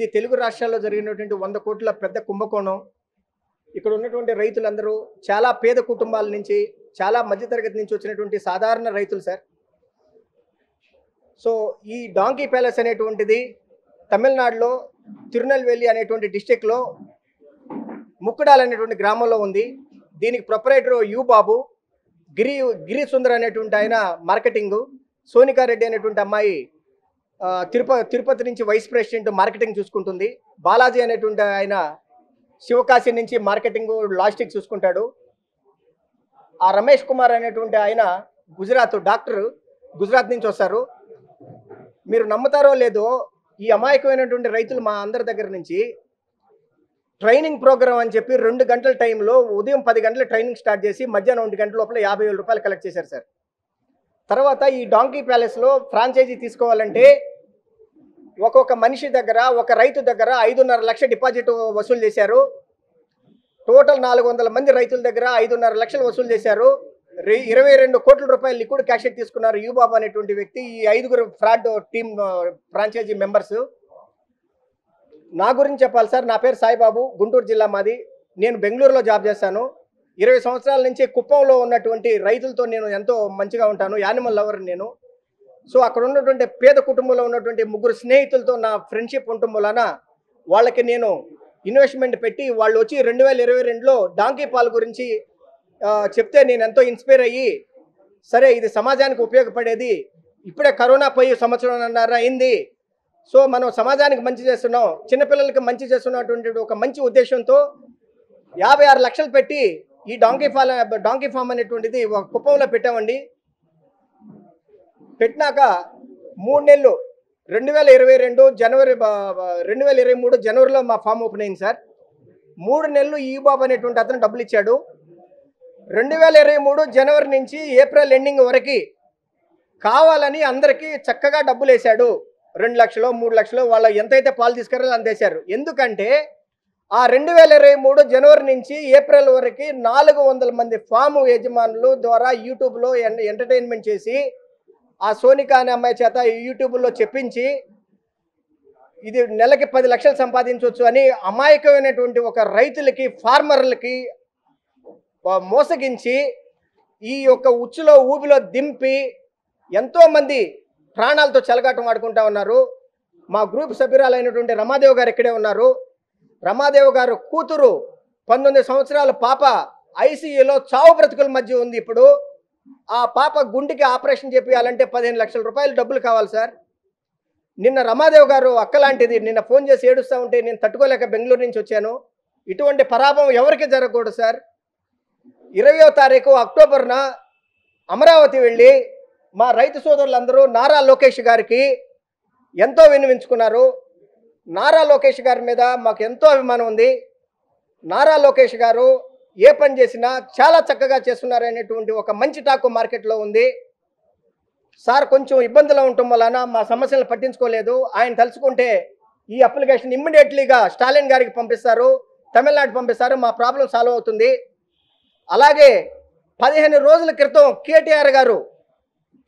ఇది తెలుగు రాష్ట్రాల్లో జరిగినటువంటి 100 కోట్ల పెద్ద కుంభకోణం. ఇక్కడ ఉన్నటువంటి రైతులందరూ చాలా పేద కుటుంబాల నుంచి, చాలా మధ్యతరగతి నుంచి వచ్చినటువంటి సాధారణ రైతులు సార్. సో ఈ డాంకీ ప్యాలెస్ అనేటువంటిది తమిళనాడులో తిరునెల్వేలి అనేటువంటి డిస్టిక్లో ముక్కడాల్ అనేటువంటి గ్రామంలో ఉంది. దీనికి ప్రొపరేటర్ యు బాబు, గిరి సుందర్ అనేటువంటి ఆయన మార్కెటింగు, సోనికారెడ్డి అనేటువంటి అమ్మాయి తిరుపతి నుంచి వైస్ ప్రెసిడెంట్ మార్కెటింగ్ చూసుకుంటుంది, బాలాజీ అనేటువంటి ఆయన శివకాశి నుంచి మార్కెటింగ్ లాజిస్టిక్స్ చూసుకుంటాడు, ఆ రమేష్ కుమార్ అనేటువంటి ఆయన డాక్టర్ గుజరాత్ నుంచి వస్తారు. మీరు నమ్ముతారో లేదో, ఈ అమాయకమైనటువంటి రైతులు మా అందరి దగ్గర నుంచి ట్రైనింగ్ ప్రోగ్రామ్ అని చెప్పి 2 గంటల టైంలో ఉదయం 10 గంటల ట్రైనింగ్ స్టార్ట్ చేసి మధ్యాహ్నం 1 గంట లోపల 50,000 రూపాయలు కలెక్ట్ చేశారు సార్. తర్వాత ఈ డాంకీ ప్యాలెస్లో ఫ్రాంచైజీ తీసుకోవాలంటే ఒక్కొక్క మనిషి దగ్గర, ఒక రైతు దగ్గర 5.5 లక్షల డిపాజిట్ వసూలు చేశారు. టోటల్ 400 మంది రైతుల దగ్గర 5.5 లక్షలు వసూలు చేశారు. 22 కోట్ల రూపాయలు లిక్విడ్ క్యాష్ తీసుకున్నారు యూబాబు అనేటువంటి వ్యక్తి, ఈ 5గురు ఫ్రాడ్ టీమ్ ఫ్రాంచైజీ మెంబర్స్. నా గురించి చెప్పాలి సార్, నా పేరు సాయిబాబు, గుంటూరు జిల్లా మాది. నేను బెంగళూరులో జాబ్ చేస్తాను. 20 సంవత్సరాల నుంచి కుప్పంలో ఉన్నటువంటి రైతులతో నేను ఎంతో మంచిగా ఉంటాను, యానిమల్ లవర్ నేను. సో అక్కడ ఉన్నటువంటి పేద కుటుంబంలో ఉన్నటువంటి 3 స్నేహితులతో నా ఫ్రెండ్షిప్ ఉండటం వలన వాళ్ళకి నేను ఇన్వెస్ట్మెంట్ పెట్టి వాళ్ళు వచ్చి 2022లో డాంకీ పాల్ గురించి చెప్తే నేను ఎంతో ఇన్స్పైర్ అయ్యి, సరే ఇది సమాజానికి ఉపయోగపడేది, ఇప్పుడే కరోనా పోయి సంవత్సరంన్నర అయింది, సో మనం సమాజానికి మంచి చేస్తున్నాం, చిన్నపిల్లలకి మంచి చేస్తున్నటువంటి ఒక మంచి ఉద్దేశంతో 56 లక్షలు పెట్టి ఈ డాంకీ ఫామ్ అనేటువంటిది ఒక కుప్పంలో పెట్టామండి. పెట్టినాక 3 నెలలు 2022 జనవరి 2023 జనవరిలో మా ఫామ్ ఓపెన్ అయింది సార్. 3 నెలలు ఈ బాబు అనేటువంటి అతను డబ్బులు ఇచ్చాడు. 2023 జనవరి నుంచి ఏప్రిల్ ఎండింగ్ వరకు కావాలని అందరికీ చక్కగా డబ్బులు వేశాడు. 2 లక్షలు 3 లక్షలు వాళ్ళు ఎంతైతే పాలు తీసుకురాలో అందేశారు. ఎందుకంటే ఆ 2023 జనవరి నుంచి ఏప్రిల్ వరకు 400 మంది ఫామ్ యజమానులు ద్వారా యూట్యూబ్లో ఎంటర్టైన్మెంట్ చేసి, ఆ సోనికా అనే అమ్మాయి చేత యూట్యూబ్లో చెప్పించి ఇది నెలకి 10 లక్షలు సంపాదించవచ్చు అని అమాయకమైనటువంటి ఒక రైతులకి, ఫార్మర్లకి మోసగించి ఈ యొక్క ఉచ్చులో ఊబిలో దింపి ఎంతోమంది ప్రాణాలతో చెలగాటం ఆడుకుంటా ఉన్నారు. మా గ్రూప్ సభ్యురాలైనటువంటి రమాదేవి గారు ఇక్కడే ఉన్నారు. రమాదేవి గారు కూతురు 19 సంవత్సరాల పాప ఐసీయూలో చావు బ్రతుకుల మధ్య ఉంది. ఇప్పుడు ఆ పాప గుండెకి ఆపరేషన్ చేయాలంటే 15 లక్షల రూపాయలు డబ్బులు కావాలి సార్. నిన్న రమాదేవి గారు అక్కలాంటిది నిన్న ఫోన్ చేసి ఏడుస్తూ ఉంటే నేను తట్టుకోలేక బెంగళూరు నుంచి వచ్చాను. ఇటువంటి పరాభవం ఎవరికి జరగకూడదు సార్. 20వ తారీఖు అక్టోబర్న అమరావతి వెళ్ళి మా రైతు సోదరులందరూ నారా లోకేష్ గారికి ఎంతో విన్నవించుకున్నారు. నారా లోకేష్ గారి మీద మాకు ఎంతో అభిమానం ఉంది. నారా లోకేష్ గారు ఏ పని చేసినా చాలా చక్కగా చేస్తున్నారు అనేటువంటి ఒక మంచి టాకు మార్కెట్లో ఉంది. సార్ కొంచెం ఇబ్బందులు ఉండటం వలన మా సమస్యలను పట్టించుకోలేదు. ఆయన తలుచుకుంటే ఈ అప్లికేషన్ ఇమ్మీడియట్లీగా స్టాలిన్ గారికి పంపిస్తారు, తమిళనాడు పంపిస్తారు, మా ప్రాబ్లం సాల్వ్ అవుతుంది. అలాగే 15 రోజుల క్రితం కేటీఆర్ గారు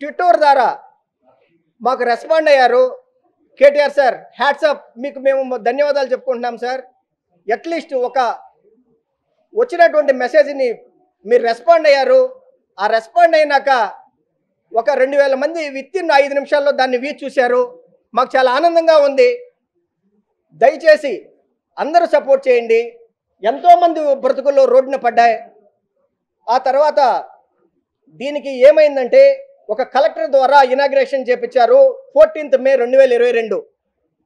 ట్విట్టర్ ద్వారా మాకు రెస్పాండ్ అయ్యారు. కేటీఆర్ సార్ హ్యాట్సాప్, మీకు మేము ధన్యవాదాలు చెప్పుకుంటున్నాం సార్. అట్లీస్ట్ ఒక వచ్చినటువంటి మెసేజ్ని మీరు రెస్పాండ్ అయ్యారు. ఆ రెస్పాండ్ అయినాక ఒక 2000 మంది వితిన్ 5 నిమిషాల్లో దాన్ని చూశారు. మాకు చాలా ఆనందంగా ఉంది. దయచేసి అందరూ సపోర్ట్ చేయండి. ఎంతోమంది బ్రతుకుల్లో రోడ్డున పడ్డాయి. ఆ తర్వాత దీనికి ఏమైందంటే ఒక కలెక్టర్ ద్వారా ఇనాగ్రేషన్ చేపించారు 14th మే 2022.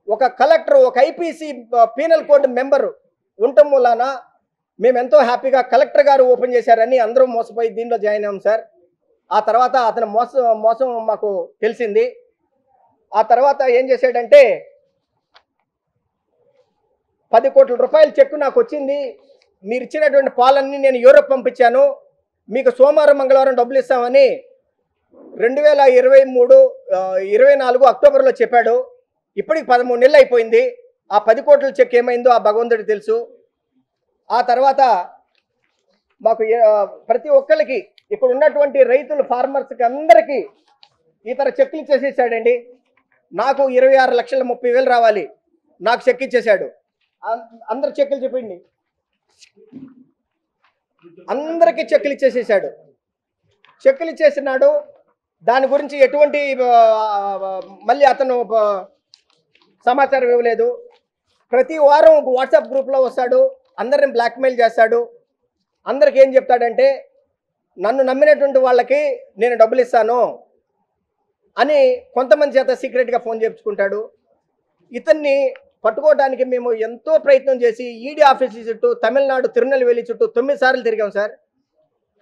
ఒక కలెక్టర్, ఒక ఐపీసీ పీనల్ కోడ్ మెంబర్ ఉండటం వలన మేము ఎంతో హ్యాపీగా కలెక్టర్ గారు ఓపెన్ చేశారని అందరూ మోసపోయి దీనిలో జాయిన్ అయ్యాం సార్. ఆ తర్వాత అతను మోసం మాకు తెలిసింది. ఆ తర్వాత ఏం చేశాడంటే 10 కోట్ల రూపాయల చెక్కు నాకు వచ్చింది. మీరు ఇచ్చినటువంటి పాలన్నీ నేను యూరోప్ పంపించాను, మీకు సోమవారం మంగళవారం డబ్బులు ఇస్తామని 2024 అక్టోబర్లో చెప్పాడు. ఇప్పటికి 13 నెలలు అయిపోయింది. ఆ 10 కోట్ల చెక్ ఏమైందో ఆ భగవంతుడికి తెలుసు. ఆ తర్వాత మాకు ప్రతి ఒక్కరికి ఇక్కడ ఉన్నటువంటి రైతులు, ఫార్మర్స్కి అందరికీ ఇతర చెక్లు ఇచ్చేసేసాడండి. నాకు 26,30,000 రావాలి, నాకు చెక్ ఇచ్చేశాడు. అందరు చెక్కులు చెప్పండి, అందరికీ చెక్కులు ఇచ్చేసేసాడు. చెక్కులు ఇచ్చేసినాడు. దాని గురించి ఎటువంటి మళ్ళీ అతను సమాచారం ఇవ్వలేదు. ప్రతి వారం వాట్సాప్ గ్రూప్లో వస్తాడు, అందరిని బ్లాక్మెయిల్ చేస్తాడు. అందరికి ఏం చెప్తాడంటే నన్ను నమ్మినటువంటి వాళ్ళకి నేను డబ్బులు ఇస్తాను అని కొంతమంది చేత సీక్రెట్గా ఫోన్ చేయించుకుంటాడు. ఇతన్ని పట్టుకోవడానికి మేము ఎంతో ప్రయత్నం చేసి ఈడీ ఆఫీస్ చుట్టూ, తమిళనాడు తిరునెల్వేలి చుట్టూ 9 సార్లు తిరిగాం సార్.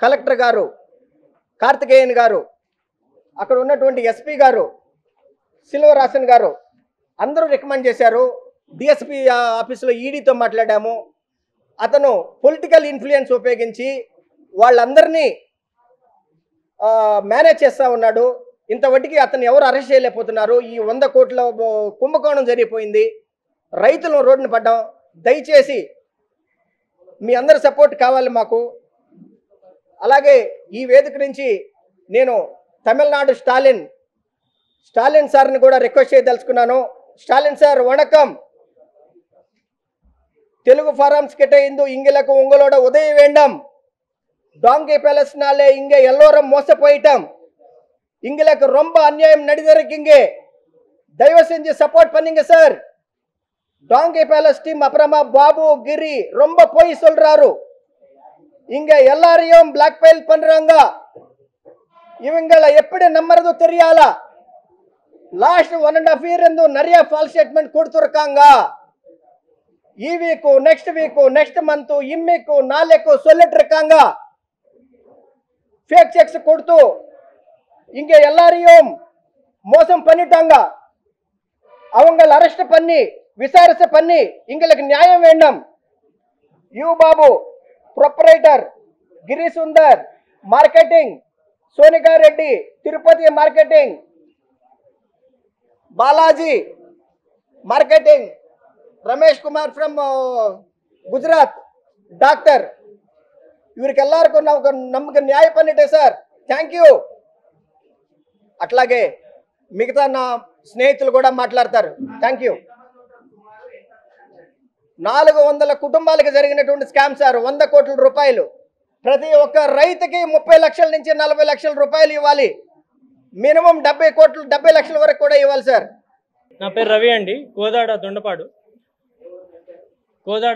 కలెక్టర్ గారు, కార్తికేయన్ గారు, అక్కడ ఉన్నటువంటి ఎస్పీ గారు, సిల్వరాసన్ గారు అందరూ రికమెండ్ చేశారు. డిఎస్పీ ఆఫీసులో ఈడీతో మాట్లాడాము. అతను పొలిటికల్ ఇన్ఫ్లుయెన్స్ ఉపయోగించి వాళ్ళందరినీ మేనేజ్ చేస్తూ ఉన్నాడు. ఇంతవరకు అతను ఎవరు అరెస్ట్ చేయలేకపోతున్నారు. ఈ 100 కోట్ల కుంభకోణం జరిగిపోయింది. రైతులు రోడ్డున పడ్డాం. దయచేసి మీ అందరి సపోర్ట్ కావాలి మాకు. అలాగే ఈ వేదిక నుంచి నేను తమిళనాడు స్టాలిన్ సార్ని కూడా రిక్వెస్ట్ చేయదలుచుకున్నాను. స్టాలిన్ సార్ వణకం. தெலுங்கு ஃபாரம்ஸ் கிட்ட இருந்து இங்களுக்கு உங்களோட உதவி வேண்டும். டாங்கி பேலஸ்னாலே இங்க எல்லோரும் மோச போயிட்டோம். இங்களுக்கு ரொம்ப அநியாயம் நடந்திருக்கீங்க. தயவு செஞ்சு சப்போர்ட் பண்ணுங்க சார். டாங்கி பேலஸ் டீம் அப்புறமா பாபு கிரி ரொம்ப போய் சொல்றாரு. இங்க எல்லாரையும் பிளாக்மெயில் பண்றாங்க. இவங்களை எப்படி நம்புறது தெரியல. லாஸ்ட் 1.5 year இருந்து நிறைய ஃபால்ஸ் ஸ்டேட்மெண்ட் கொடுத்துருக்காங்க. ఈ week, next week, next month, ఇమ్మీకు నాలుగు சொல்லிட்டு இருக்காங்க. ஃபேக் செக்ஸ் கொடுத்து இங்க எல்லாரையும் மோசம் பண்ணிட்டாங்க. அவங்களை அரெஸ்ட் பண்ணி விசாரிச்சு பண்ணி எங்களுக்கு நியாயம் வேண்டும். U Babu proprietor, Giri Sundar marketing, Sonika Reddy Tirupati marketing, Balaji marketing, Ramesh Kumar from Gujarat doctor, ఇవరికి ఎల్లరికీ నమ్మక న్యాయ పన్నిటే సార్. Thank you. అట్లాగే మిగతా నా స్నేహితులు కూడా మాట్లాడతారు. Thank you. 400 కుటుంబాలకు జరిగినటువంటి స్కామ్ సార్. 100 కోట్ల రూపాయలు. ప్రతి ఒక్క రైతుకి 30 లక్షల నుంచి 40 లక్షల రూపాయలు ఇవ్వాలి. మినిమం 70 లక్షల వరకు కూడా ఇవ్వాలి సార్. నా పేరు రవి అండి. కోదాడ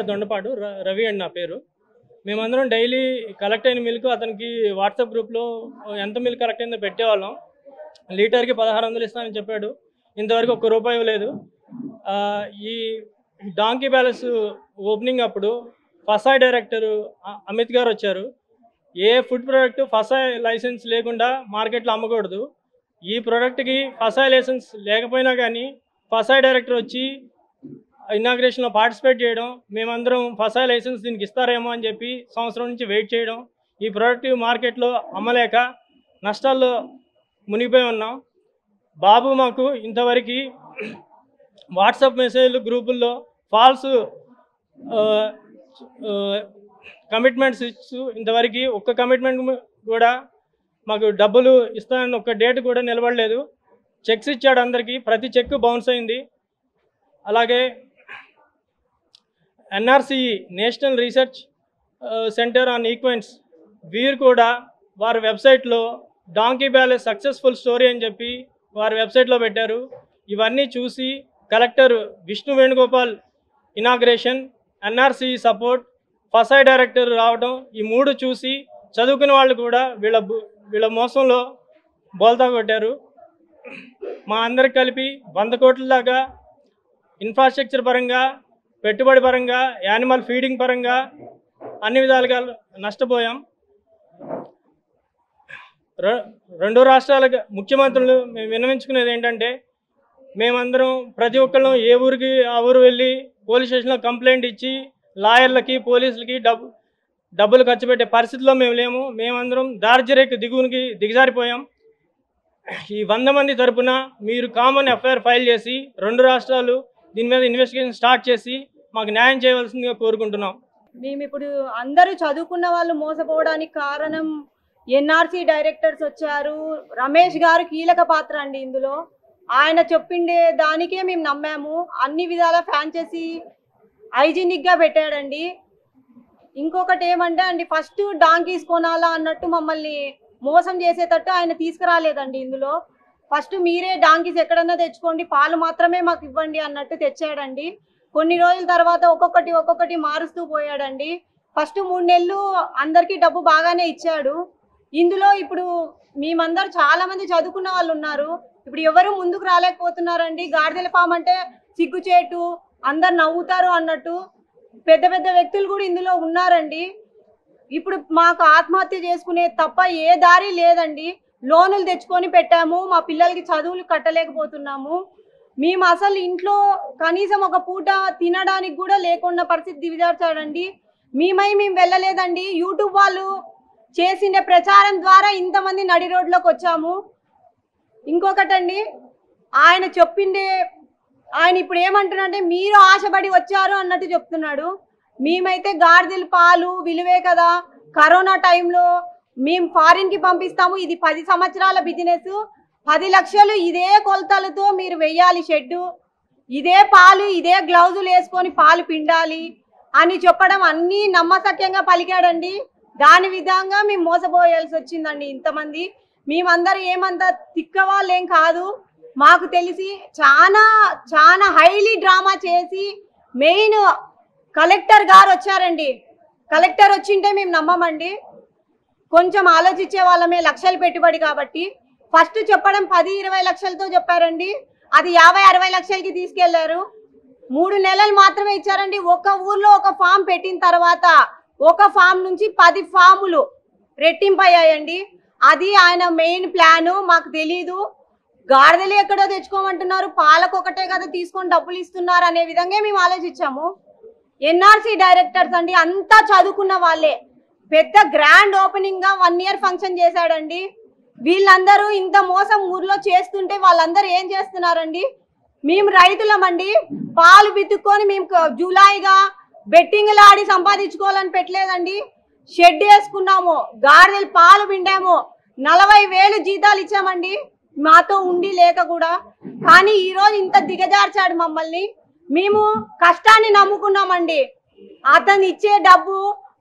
దొండపాడు రవి అండి నా పేరు. మేమందరం డైలీ కలెక్ట్ అయిన మిల్క్ అతనికి వాట్సాప్ గ్రూప్లో ఎంత మిల్క్ కలెక్ట్ అయిందో పెట్టేవాళ్ళం. లీటర్కి 1600 ఇస్తానని చెప్పాడు. ఇంతవరకు ₹1 ఇవ్వలేదు. ఈ డాంకీ ప్యాలెస్ ఓపెనింగ్ అప్పుడు ఫసాయ్ డైరెక్టర్ అమిత్ గారు వచ్చారు. ఏ ఫుడ్ ప్రోడక్ట్ ఫసాయ్ లైసెన్స్ లేకుండా మార్కెట్లో అమ్మకూడదు. ఈ ప్రోడక్ట్కి ఫసాయ్ లైసెన్స్ లేకపోయినా కానీ ఫసాయ్ డైరెక్టర్ వచ్చి ఇనాగ్రేషన్లో పార్టిసిపేట్ చేయడం, మేమందరం ఫసాయ్ లైసెన్స్ దీనికి ఇస్తారేమో అని చెప్పి సంవత్సరం నుంచి వెయిట్ చేయడం, ఈ ప్రోడక్ట్ మార్కెట్లో అమ్మలేక నష్టాల్లో మునిగిపోయి ఉన్నాం. బాబు మాకు ఇంతవరకు వాట్సాప్ మెసేజ్లు గ్రూపుల్లో ఫాల్స్ కమిట్మెంట్స్ ఇచ్చు ఇంతవరకు ఒక్క కమిట్మెంట్ కూడా మాకు డబ్బులు ఇస్తానని ఒక్క డేట్ కూడా నిలబడలేదు. చెక్స్ ఇచ్చాడు అందరికీ, ప్రతి చెక్ బౌన్స్ అయింది. అలాగే ఎన్ఆర్సిఈ నేషనల్ రీసెర్చ్ సెంటర్ ఆన్ ఈక్వెంట్స్ వీరు కూడా వారి వెబ్సైట్లో డాంకీ ప్యాలెస్ సక్సెస్ఫుల్ స్టోరీ అని చెప్పి వారి వెబ్సైట్లో పెట్టారు. ఇవన్నీ చూసి collector Vishnu Venugopal inauguration, NRCE support, FSSAI director రావడం, ఈ 3 చూసి చదువుకునే వాళ్ళు కూడా వీళ్ళ మోసంలో బోల్తా కొట్టారు. మా అందరికి కలిపి 100 కోట్ల దాకా ఇన్ఫ్రాస్ట్రక్చర్ పరంగా, పెట్టుబడి పరంగా, యానిమల్ ఫీడింగ్ పరంగా అన్ని విధాలుగా నష్టపోయాం. 2 రాష్ట్రాల ముఖ్యమంత్రులు మేము విన్నవించుకునేది ఏంటంటే, మేమందరం ప్రతి ఒక్కళ్ళం ఏ ఊరికి ఆ ఊరు వెళ్ళి పోలీస్ స్టేషన్లో కంప్లైంట్ ఇచ్చి లాయర్లకి, పోలీసులకి డబ్బులు ఖర్చు పెట్టే పరిస్థితిలో మేము లేము. మేమందరం దార్జరేక్ దిగువనికి దిగజారిపోయాం. ఈ 100 మంది తరపున మీరు కామన్ ఎఫ్ఐఆర్ ఫైల్ చేసి 2 రాష్ట్రాలు దీని మీద ఇన్వెస్టిగేషన్ స్టార్ట్ చేసి మాకు న్యాయం చేయవలసిందిగా కోరుకుంటున్నాం. మేము ఇప్పుడు అందరూ చదువుకున్న వాళ్ళు మోసపోవడానికి కారణం ఎన్ఆర్సీ డైరెక్టర్స్ వచ్చారు. రమేష్ గారు కీలక పాత్ర అండి ఇందులో. ఆయన చెప్పిండే దానికే మేము నమ్మాము. అన్ని విధాల ఫ్రాంచైజీ హైజీనిక్గా పెట్టాడండి. ఇంకొకటి ఏమంటే అండి, ఫస్ట్ డాంకీస్ కొనాలా అన్నట్టు మమ్మల్ని మోసం చేసేటట్టు ఆయన తీసుకురాలేదండి. ఇందులో ఫస్ట్ మీరే డాంకీస్ ఎక్కడన్నా తెచ్చుకోండి, పాలు మాత్రమే మాకు ఇవ్వండి అన్నట్టు తెచ్చాడండి. కొన్ని రోజుల తర్వాత ఒక్కొక్కటి మారుస్తూ పోయాడండి. ఫస్ట్ 3 నెలలు అందరికీ డబ్బు బాగానే ఇచ్చాడు. ఇందులో ఇప్పుడు మేమందరూ చాలా మంది చదువుకున్న వాళ్ళు ఉన్నారు, ఇప్పుడు ఎవరు ముందుకు రాలేకపోతున్నారండి. గాడిదల ఫామ్ అంటే సిగ్గుచేటు, అందరు నవ్వుతారు అన్నట్టు పెద్ద పెద్ద వ్యక్తులు కూడా ఇందులో ఉన్నారండి. ఇప్పుడు మాకు ఆత్మహత్య చేసుకునే తప్ప ఏ దారి లేదండి. లోనులు తెచ్చుకొని పెట్టాము, మా పిల్లలకి చదువులు కట్టలేకపోతున్నాము. మేము అసలు ఇంట్లో కనీసం ఒక పూట తినడానికి కూడా లేకుండా పరిస్థితి దిగజార్చాడండి. మేము వెళ్ళలేదండి, యూట్యూబ్ వాళ్ళు చేసిన ప్రచారం ద్వారా ఇంతమంది నడి రోడ్లోకి వచ్చాము. ఇంకొకటండి, ఆయన చెప్పిండే ఆయన ఇప్పుడు ఏమంటున్నాడంటే మీరు ఆశపడి వచ్చారు అన్నట్టు చెప్తున్నాడు. మేమైతే గాడిదల పాలు విలువే కదా, కరోనా టైంలో మేము ఫారిన్కి పంపిస్తాము, ఇది 10 సంవత్సరాల బిజినెస్, 10 లక్షలు ఇదే కొలతలతో మీరు వెయ్యాలి షెడ్డు, ఇదే పాలు ఇదే గ్లౌజులు వేసుకొని పాలు పిండాలి అని చెప్పడం అన్నీ నమ్మసక్యంగా పలికాడండి. దాని విధంగా మేము మోసపోయాల్సి వచ్చిందండి. ఇంతమంది మేమందరూ ఏమంత తిక్కవాళ్ళేం కాదు, మాకు తెలిసి చాలా హైలీ డ్రామా చేసి మెయిన్ కలెక్టర్ గారు వచ్చారండి. కలెక్టర్ వచ్చింటే మేము నమ్మమండి, కొంచెం ఆలోచించే వాళ్ళమే. లక్షలు పెట్టుబడి కాబట్టి ఫస్ట్ చెప్పడం 10-20 లక్షలతో చెప్పారండి, అది 50-60 లక్షలకి తీసుకెళ్లారు. 3 నెలలు మాత్రమే ఇచ్చారండి. ఒక ఊర్లో ఒక ఫామ్ పెట్టిన తర్వాత ఒక ఫామ్ నుంచి 10 ఫాములు రెట్టింపయ్యాయండి. అది ఆయన మెయిన్ ప్లాను. మాకు తెలీదు, గాడిదలు ఎక్కడో తెచ్చుకోమంటున్నారు, పాలకు ఒకటే కదా తీసుకొని డబ్బులు ఇస్తున్నారు అనే విధంగా మేము ఆలోచించాము. ఎన్ఆర్సీ డైరెక్టర్స్ అండి, అంతా చదువుకున్న వాళ్ళే. పెద్ద గ్రాండ్ ఓపెనింగ్ గా 1 ఇయర్ ఫంక్షన్ చేశాడండి. వీళ్ళందరూ ఇంత మోసం ఊర్లో చేస్తుంటే వాళ్ళందరూ ఏం చేస్తున్నారండి? మేము రైతులమండి, పాలు బిత్తుకొని మేము జూలైగా బెట్టింగ్లు ఆడి సంపాదించుకోవాలని పెట్టలేదండి. షెడ్ వేసుకున్నాము, గాడిదలు పాలు పిండాము, 40,000 జీతాలు ఇచ్చామండి మాతో ఉండి లేక కూడా. కానీ ఈరోజు ఇంత దిగజార్చాడు మమ్మల్ని. మేము కష్టాన్ని నమ్ముకున్నామండి. అతను ఇచ్చే డబ్బు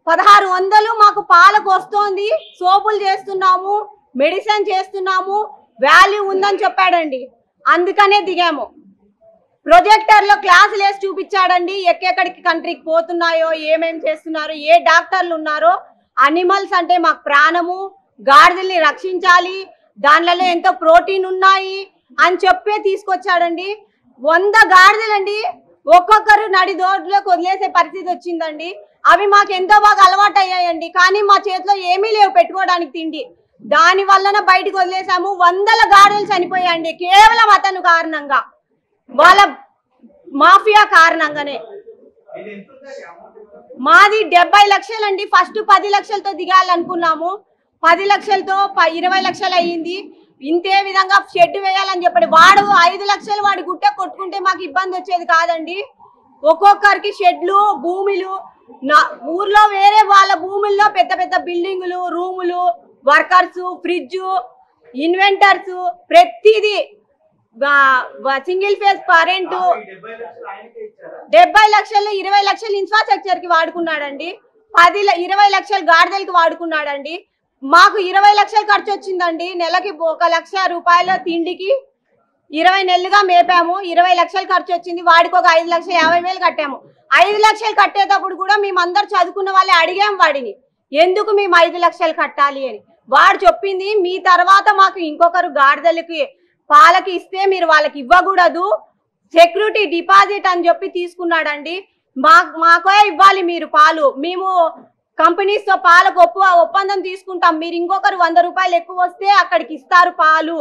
1600 మాకు పాలకు వస్తోంది, సోపులు చేస్తున్నాము, మెడిసిన్ చేస్తున్నాము, వాల్యూ ఉందని చెప్పాడండి. అందుకనే దిగాము. ప్రొజెక్టర్లో క్లాసులు వేసి చూపించాడండి, ఎక్కడికి కంట్రీకి పోతున్నాయో, ఏమేం చేస్తున్నారో, ఏ డాక్టర్లు ఉన్నారో. అనిమల్స్ అంటే మాకు ప్రాణము, గాడిదల్ని రక్షించాలి, దానిలో ఎంతో ప్రోటీన్ ఉన్నాయి అని చెప్పే తీసుకొచ్చాడండి. 100 గాడిదలండి ఒక్కొక్కరు నడి దోడ్లోకి వదిలేసే పరిస్థితి వచ్చిందండి. అవి మాకు ఎంతో బాగా అలవాటు అయ్యాయండి, కానీ మా చేతిలో ఏమీ లేవు పెట్టుకోవడానికి తిండి. దాని వలన బయటకు వదిలేసాము. 100 గాడిదలు చనిపోయాయండి కేవలం అతను కారణంగా, వాళ్ళ మాఫియా కారణంగానే. మాది 70 లక్షలండి. ఫస్ట్ 10 లక్షలతో దిగాలనుకున్నాము, 10 లక్షలతో 20 లక్షలు అయ్యింది. ఇంతే విధంగా షెడ్ వేయాలని చెప్పాడు. వాడు 5 లక్షలు వాడి గుట్ట కొట్టుకుంటే మాకు ఇబ్బంది వచ్చేది కాదండి. ఒక్కొక్కరికి షెడ్లు, భూములు, ఊర్లో వేరే వాళ్ళ భూముల్లో పెద్ద పెద్ద బిల్డింగులు, రూములు, వర్కర్స్, ఫ్రిడ్జ్, ఇన్వెంటర్స్, ప్రతిదీ, సింగిల్ ఫేజ్ కరెంటు. 70 లక్షలు 20 లక్షలు ఇన్ఫ్రాస్ట్రక్చర్ కి వాడుకున్నాడండి, 20 లక్షలు గాడిదలకి వాడుకున్నాడండి. మాకు 20 లక్షలు ఖర్చు వచ్చిందండి. నెలకి 1 లక్ష రూపాయల తిండికి 20 నెలలుగా మేపాము, 20 లక్షలు ఖర్చు వచ్చింది. వాడికి ఒక 5,50,000 కట్టాము. 5 లక్షలు కట్టేటప్పుడు కూడా మేమందరూ చదువుకున్న వాళ్ళే అడిగాం వాడిని, ఎందుకు మేము 5 లక్షలు కట్టాలి అని. వాడు చెప్పింది, మీ తర్వాత మాకు ఇంకొకరు గాడిదలకి పాలకి ఇస్తే మీరు వాళ్ళకి ఇవ్వకూడదు, సెక్యూరిటీ డిపాజిట్ అని చెప్పి తీసుకున్నాడండి. మాకే ఇవ్వాలి మీరు పాలు, మేము కంపెనీస్ తో పాలకు ఒప్పందం తీసుకుంటాం, మీరు ఇంకొకరు 100 రూపాయలు ఎక్కువ వస్తే అక్కడికి ఇస్తారు పాలు,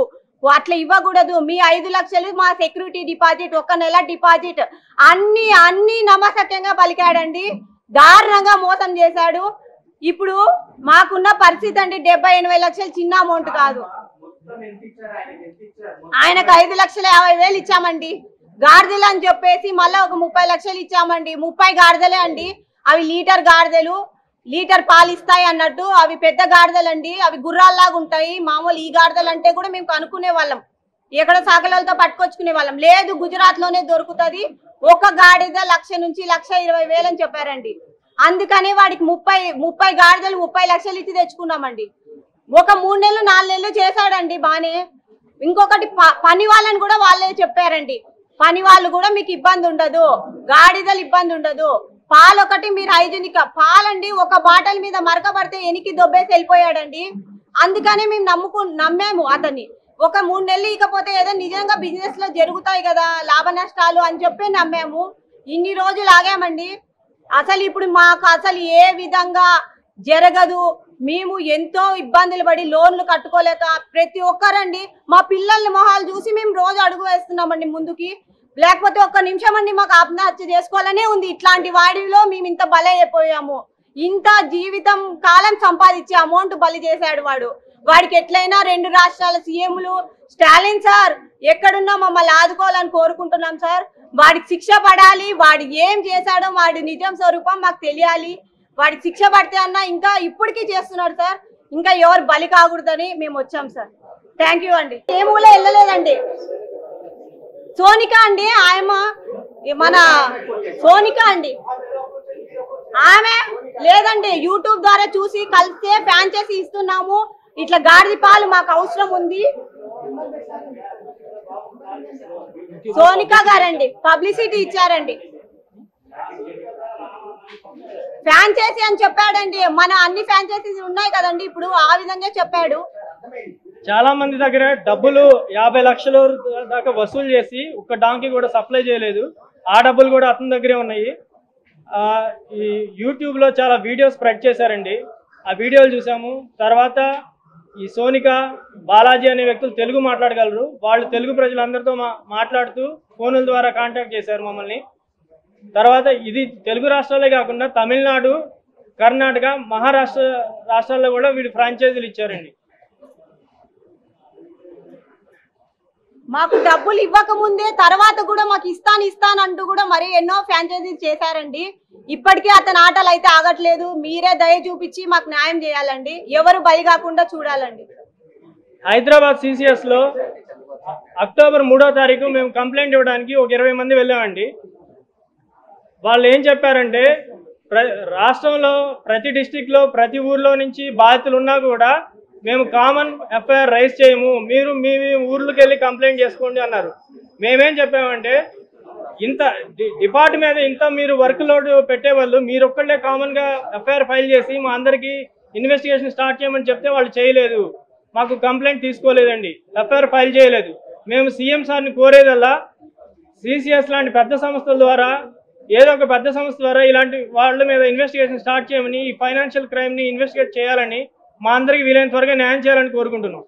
అట్లా ఇవ్వకూడదు, మీ 5 లక్షలు మా సెక్యూరిటీ డిపాజిట్, 1 నెల డిపాజిట్, అన్ని నమ్మసక్యంగా పలికాడండి. దారుణంగా మోసం చేశాడు. ఇప్పుడు మాకున్న పరిస్థితి అంటే 70-80 లక్షలు చిన్న అమౌంట్ కాదు. ఆయనకు 5,50,000 ఇచ్చామండి. గాడిదలు అని చెప్పేసి మళ్ళీ ఒక 30 లక్షలు ఇచ్చామండి. 30 గాడిదలే అండి, అవి లీటర్ గాడిదలు, లీటర్ పాలు ఇస్తాయి అన్నట్టు. అవి పెద్ద గాడిదలు అండి, అవి గుర్రాల్లాగా ఉంటాయి. మామూలు ఈ గాడిదలు అంటే కూడా మేము కనుక్కునే వాళ్ళం, ఎక్కడ సాగలతో పట్టుకొచ్చుకునే వాళ్ళం. లేదు, గుజరాత్ లోనే దొరుకుతుంది, ఒక గాడిద 1,00,000 నుంచి 1,20,000 అని చెప్పారండి. అందుకని వాడికి 30 గాడిదలు 30 లక్షలు ఇచ్చి తెచ్చుకున్నామండి. ఒక 3 నెలలు 4 నెలలు చేశాడండి బానే. ఇంకొకటి పని వాళ్ళని కూడా వాళ్ళే చెప్పారండి, పని వాళ్ళు కూడా మీకు ఇబ్బంది ఉండదు, గాడిదలు ఇబ్బంది ఉండదు, పాలు ఒకటి మీరు హైజీనిక్ పాలండి, ఒక బాటల్ మీద మరక పడితే ఎనికి దొబ్బేసి వెళ్ళిపోయాడండి. అందుకనే మేము నమ్మాము అతన్ని. ఒక 3 నెలలు ఇకపోతే ఏదో నిజంగా బిజినెస్ లో జరుగుతాయి కదా లాభ నష్టాలు అని చెప్పి నమ్మాము. ఇన్ని రోజులు ఆగామండి. అసలు ఇప్పుడు మాకు అసలు ఏ విధంగా జరగదు. మేము ఎంతో ఇబ్బందులు పడి లోన్లు కట్టుకోలేక ప్రతి ఒక్కరండి మా పిల్లల్ని మొహాలు చూసి మేము రోజు అడుగు వేస్తున్నామండి ముందుకి. లేకపోతే ఒక్క నిమిషం అండి మాకు ఆత్మహత్య చేసుకోవాలనే ఉంది. ఇట్లాంటి వాడిలో మేము ఇంత బలైపోయాము. ఇంత జీవితం కాలం సంపాదించే అమౌంట్ బలి చేశాడు వాడు. వాడికి ఎట్లయినా 2 రాష్ట్రాల సీఎంలు స్టాలిన్ సార్ ఎక్కడున్నా మమ్మల్ని ఆదుకోవాలని కోరుకుంటున్నాం సార్. వాడికి శిక్ష పడాలి. వాడు ఏం చేశాడో వాడి నిజం స్వరూపం మాకు తెలియాలి. వాడికి శిక్ష పడితే అన్నా ఇంకా ఇప్పటికీ చేస్తున్నాడు సార్. ఇంకా ఎవరు బలి కాకూడదని మేము వచ్చాం సార్. థ్యాంక్ యూ అండి. ఏ మూల వెళ్ళలేదండి. సోనిక అండి, ఆయమ మన సోనిక అండి, ఆమె లేదండి యూట్యూబ్ ద్వారా చూసి కలిస్తే ఫ్రాంచైజీ ఇస్తున్నాము, ఇట్లా గాడిద పాలు మాకు అవసరం ఉంది. సోనిక గారండి పబ్లిసిటీ ఇచ్చారండి. ఫ్రాంచైజీ అని చెప్పాడండి. మన అన్ని ఫ్రాంచైజీస్ ఉన్నాయి కదండి, ఇప్పుడు ఆ విధంగా చెప్పాడు. చాలా మంది దగ్గర డబ్బులు 50 లక్షల దాకా వసూలు చేసి ఒక్క డాంకి కూడా సప్లై చేయలేదు. ఆ డబ్బులు కూడా అతని దగ్గరే ఉన్నాయి. ఈ యూట్యూబ్లో చాలా వీడియోస్ స్ప్రెడ్ చేశారండి. ఆ వీడియోలు చూసాము. తర్వాత ఈ సోనిక, బాలాజీ అనే వ్యక్తులు తెలుగు మాట్లాడగలరు. వాళ్ళు తెలుగు ప్రజలందరితో మాట్లాడుతూ ఫోనుల ద్వారా కాంటాక్ట్ చేశారు మమ్మల్ని. తర్వాత ఇది తెలుగు రాష్ట్రాలే కాకుండా తమిళనాడు, కర్ణాటక, మహారాష్ట్ర రాష్ట్రాల్లో కూడా వీళ్ళు ఫ్రాంచైజీలు ఇచ్చారండి. మాకు డబ్బులు ఇవ్వకముందే తర్వాత కూడా మాకు ఇస్తాను అంటూ కూడా మరి ఎన్నో ఫ్రాంచైజీస్ చేశారండి. ఇప్పటికీ అతని ఆటలు అయితే ఆగట్లేదు. మీరే దయ చూపించి మాకు న్యాయం చేయాలండి. ఎవరు బలి కాకుండా చూడాలండి. హైదరాబాద్ CCS లో అక్టోబర్ 3వ తారీఖు మేము కంప్లైంట్ ఇవ్వడానికి ఒక 20 మంది వెళ్ళామండి. వాళ్ళు ఏం చెప్పారంటే రాష్ట్రంలో ప్రతి డిస్టిక్లో ప్రతి ఊర్లో నుంచి బాధితులు ఉన్నా కూడా మేము కామన్ FIR రైజ్ చేయము, మీరు మీ ఊర్లోకి వెళ్ళి కంప్లైంట్ చేసుకోండి అన్నారు. మేమేం చెప్పామంటే ఇంత డిపార్ట్మెంట్ మీద ఇంత మీరు వర్క్ లోడ్ పెట్టేవాళ్ళు మీరు ఒక్కళ్ళే కామన్గా FIR ఫైల్ చేసి మా అందరికీ ఇన్వెస్టిగేషన్ స్టార్ట్ చేయమని చెప్తే వాళ్ళు చేయలేదు. మాకు కంప్లైంట్ తీసుకోలేదండి, FIR ఫైల్ చేయలేదు. మేము CM సార్ని కోరేదల్లా CCS లాంటి పెద్ద సంస్థల ద్వారా ఏదో ఒక పెద్ద సంస్థ ద్వారా ఇలాంటి వాళ్ళ మీద ఇన్వెస్టిగేషన్ స్టార్ట్ చేయమని, ఈ ఫైనాన్షియల్ క్రైమ్ని ఇన్వెస్టిగేట్ చేయాలని, మా అందరికీ వీలైన త్వరగా న్యాయం చేయాలని కోరుకుంటున్నాం.